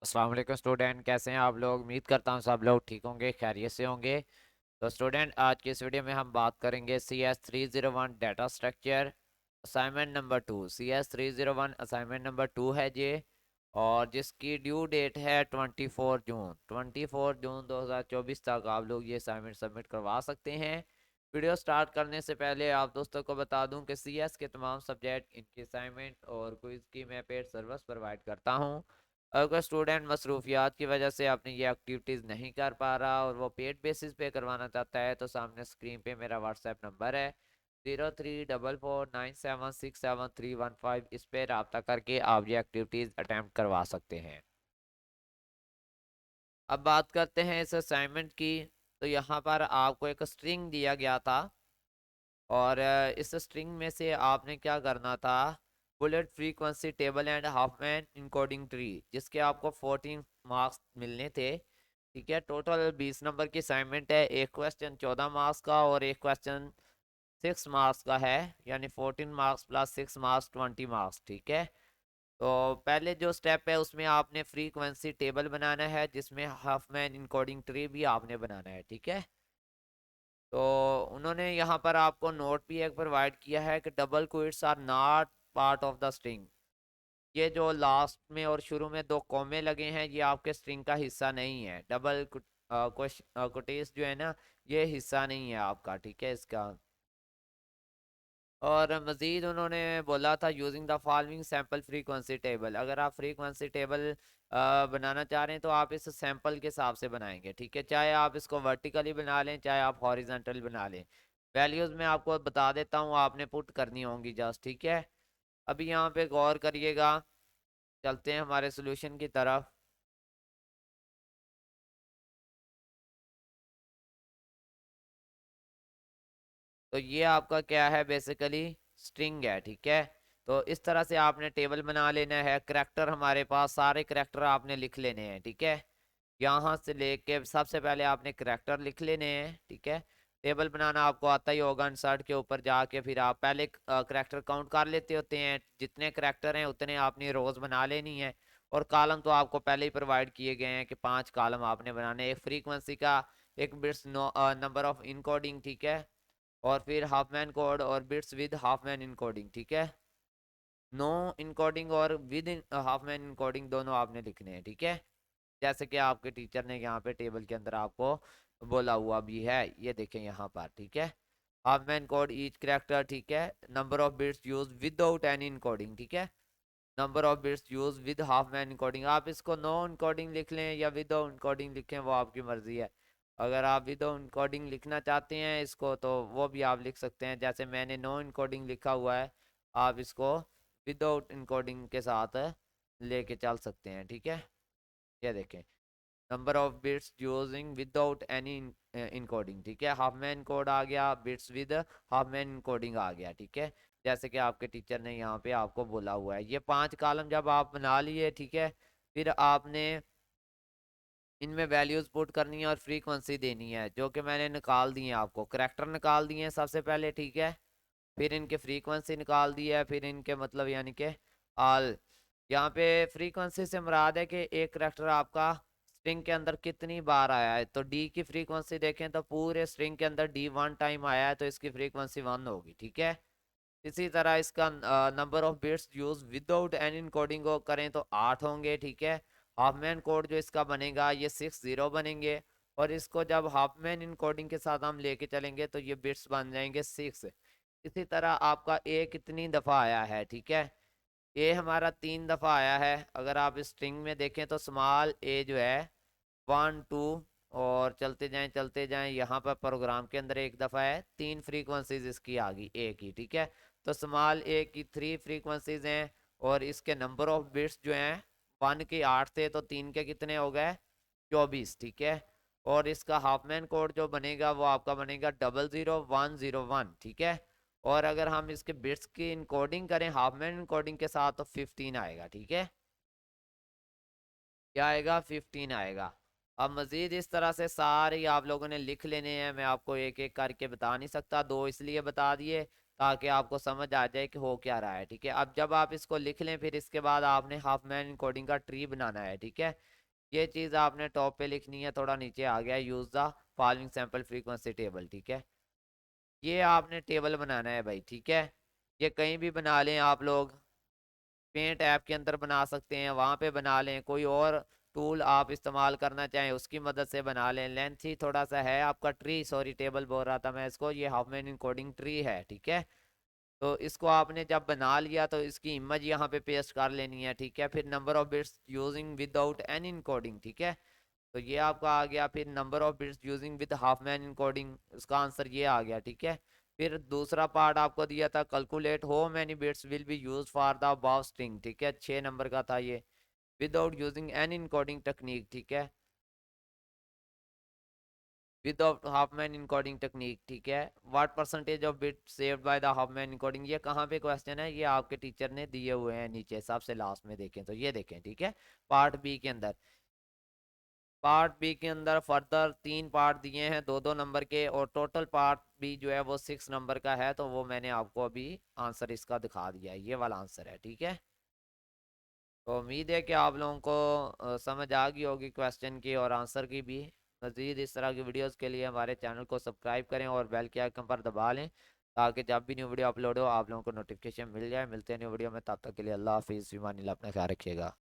अस्सलाम वालेकुम स्टूडेंट, कैसे हैं आप लोग। उम्मीद करता हूँ सब लोग ठीक होंगे, खैरियत से होंगे। तो स्टूडेंट, आज की इस वीडियो में हम बात करेंगे CS301 data structure assignment number 2। CS301 assignment number 2 है ये, और जिसकी ड्यू डेट है 24 जून 2024 तक आप लोग ये असाइनमेंट सबमिट करवा सकते हैं। वीडियो स्टार्ट करने से पहले आप दोस्तों को बता दूं कि CS के तमाम सब्जेक्ट, इनकी असाइनमेंट और क्विज की मैं पेड सर्विस प्रोवाइड करता हूं। अगर स्टूडेंट मसरूफियात की वजह से अपनी ये एक्टिविटीज़ नहीं कर पा रहा और वो पेड बेसिस पे करवाना चाहता है, तो सामने स्क्रीन पे मेरा व्हाट्सएप नंबर है 0344976731 इस पे रब्ता करके आप ये एक्टिविटीज़ अटैम्प्ट करवा सकते हैं। अब बात करते हैं इस असाइनमेंट की। तो यहाँ पर आपको एक स्ट्रिंग दिया गया था, और इस स्ट्रिंग में से आपने क्या करना था, bullet frequency table and Hopman encoding tree, जिसके आपको 14 मार्क्स मिलने थे। ठीक है, टोटल 20 नंबर की असाइनमेंट है। एक क्वेश्चन 14 मार्क्स का और एक क्वेश्चन 6 मार्क्स का है, यानी 14 मार्क्स प्लस 6 मार्क्स 20 मार्क्स। ठीक है, तो पहले जो स्टेप है उसमें आपने फ्रीक्वेंसी टेबल बनाना है, जिसमें हाफमैन इनकोडिंग ट्री भी आपने बनाना है। ठीक है, तो उन्होंने यहाँ पर आपको नोट भी एक प्रोवाइड किया है कि double quotes are not part of the string. ये जो लास्ट में और शुरू में दो कॉमे लगे हैं, ये आपके स्ट्रिंग का हिस्सा नहीं है। डबल कोटेस जो है ना, ये हिस्सा नहीं है आपका। ठीक है, इसका। और मज़ीद उन्होंने बोला था using the following sample frequency table. अगर आप फ्रीक्वेंसी टेबल बनाना चाह रहे हैं तो आप इस सैंपल के हिसाब से बनाएंगे। ठीक है, चाहे आप इसको वर्टिकली बना लें, चाहे आप हॉरिजॉन्टल बना लें। वैल्यूज़ मैं आपको बता देता हूँ, आपने पुट करनी होंगी जस्ट। ठीक है, अभी यहाँ पे गौर करिएगा। चलते हैं हमारे सोल्यूशन की तरफ। तो ये आपका क्या है, बेसिकली स्ट्रिंग है। ठीक है, तो इस तरह से आपने टेबल बना लेना है। करैक्टर हमारे पास सारे करैक्टर आपने लिख लेने हैं। ठीक है, यहाँ से लेके सबसे पहले आपने करैक्टर लिख लेने हैं। ठीक है, टेबल बनाना आपको आता ही होगा। इंसर्ट के ऊपर जाके फिर आप पहले करैक्टर काउंट कर लेते होते हैं, जितने करैक्टर हैं उतने आपने रोज बना लेनी है। और कॉलम तो आपको पहले ही प्रोवाइड किए गए हैं कि 5 कॉलम आपने बनाने, एक फ्रीक्वेंसी का, एक बिट्स नंबर ऑफ इनकोडिंग। ठीक है, और फिर हाफमैन कोड और बिट्स विद हाफमैन इनकोडिंग। ठीक है, नो इनकोडिंग और विद हाफमैन इनकोडिंग दोनों आपने लिखने हैं। ठीक है, जैसे कि आपके टीचर ने यहाँ पे टेबल के अंदर आपको बोला हुआ भी है, ये देखें यहाँ पर। ठीक है, हाफमैन कोड ईच करेक्टर। ठीक है, number of bits use without any encoding. ठीक है, number of bits use with Hopman encoding. आप इसको नो इनकोडिंग लिख लें या विदाउट इनकोडिंग लिखें, वो आपकी मर्जी है। अगर आप विदाउट इनकोडिंग लिखना चाहते हैं इसको, तो वो भी आप लिख सकते हैं। जैसे मैंने नो इनकोडिंग लिखा हुआ है, आप इसको विदाउट इनकोडिंग के साथ लेके चल सकते हैं। ठीक है, ये देखें, number of bits using without any encoding. ठीक है, हाफ मैन कोड आ गया, bits with Huffman encoding आ गया। ठीक है, जैसे कि आपके टीचर ने यहाँ पे आपको बोला हुआ है। ये 5 कॉलम जब आप बना लिए, ठीक है, फिर आपने इनमें वैल्यूज पुट करनी है और फ्रीक्वेंसी देनी है, जो कि मैंने निकाल दी है। आपको करैक्टर निकाल दिए हैं सबसे पहले। ठीक है, फिर इनके फ्रीक्वेंसी निकाल दी है, फिर इनके मतलब यानी कि ऑल। यहाँ पे फ्रीक्वेंसी से मुराद है कि एक करैक्टर आपका स्ट्रिंग के अंदर कितनी बार आया है। तो डी की फ्रीक्वेंसी देखें तो पूरे स्ट्रिंग के अंदर डी 1 टाइम आया है, तो इसकी फ्रीक्वेंसी 1 होगी। ठीक है, इसी तरह इसका number of bits use without any encoding को करें तो 8 होंगे। ठीक है, हाफमैन कोड जो इसका बनेगा ये 6 0 बनेंगे, और इसको जब हाफमैन इनकोडिंग के साथ हम लेके चलेंगे तो ये बिट्स बन जाएंगे 6। इसी तरह आपका ए कितनी दफ़ा आया है। ठीक है, ए हमारा 3 दफ़ा आया है। अगर आप स्ट्रिंग में देखें तो स्मॉल ए जो है 1 2, और चलते जाएं यहाँ पर प्रोग्राम के अंदर एक दफ़ा है। 3 फ्रीक्वेंसीज इसकी आ गई ए की। ठीक है, तो स्मॉल ए की 3 फ्रीक्वेंसीज हैं, और इसके नंबर ऑफ बिट्स जो हैं 1 के 8 थे, तो 3 के कितने हो गए, 24। ठीक है, और इसका हाफमैन कोड जो बनेगा वो आपका बनेगा 00101। ठीक है, और अगर हम इसके बिट्स की इनकोडिंग करें हाफमैन इनकोडिंग के साथ तो 15 आएगा। ठीक है, क्या आएगा, 15 आएगा। अब मज़ीद इस तरह से सारे आप लोगों ने लिख लेने हैं। मैं आपको एक एक करके बता नहीं सकता, दो इसलिए बता दिए ताकि आपको समझ आ जाए कि हो क्या रहा है। ठीक है, अब जब आप इसको लिख लें फिर इसके बाद आपने हाफ मैन इनकोडिंग का ट्री बनाना है। ठीक है, ये चीज़ आपने टॉप पे लिखनी है, थोड़ा नीचे आ गया, use the following sample frequency table. ठीक है, ये आपने टेबल बनाना है भाई। ठीक है, ये कहीं भी बना लें आप लोग, पेंट ऐप के अंदर बना सकते हैं, वहाँ पे बना लें, कोई और टूल आप इस्तेमाल करना चाहें उसकी मदद से बना लें। लेंथ ही थोड़ा सा है आपका, ट्री सॉरी टेबल बोल रहा था मैं इसको, ये हाफमैन इनकोडिंग ट्री है। ठीक है, तो इसको आपने जब बना लिया तो इसकी इमेज यहाँ पे पेस्ट कर लेनी है। ठीक है, फिर number of bits using without any encoding. ठीक है, तो ये आपका आ गया। फिर number of bits using with Huffman encoding, उसका आंसर ये आ गया। ठीक है, फिर दूसरा पार्ट आपको दिया था कैलकुलेट हो many bits will be use for the above string. ठीक है, 6 नंबर का था ये, without using any encoding technique. ठीक है, without half man encoding technique. ठीक है, what percentage of bit saved by the half man encoding, ये कहाँ पे क्वेश्चन है, ये आपके टीचर ने दिए हुए हैं नीचे सबसे लास्ट में, देखें तो ये देखें। ठीक है, पार्ट बी के अंदर, पार्ट बी के अंदर फर्दर 3 पार्ट दिए हैं 2-2 नंबर के, और टोटल पार्ट बी जो है वो 6 नंबर का है। तो वो मैंने आपको अभी आंसर इसका दिखा दिया है, ये वाला आंसर है। ठीक है, तो उम्मीद है कि आप लोगों को समझ आ गई होगी क्वेश्चन की और आंसर की भी। मज़ीद इस तरह की वीडियोस के लिए हमारे चैनल को सब्सक्राइब करें और बेल के आइकन पर दबा लें, ताकि जब भी न्यू वीडियो अपलोड हो आप लोगों को नोटिफिकेशन मिल जाए। मिलते हैं न्यू वीडियो में, तब तक के लिए अल्लाह हाफिज़, फ़ी अमान अल्लाह, अपना ख्याल रखिएगा।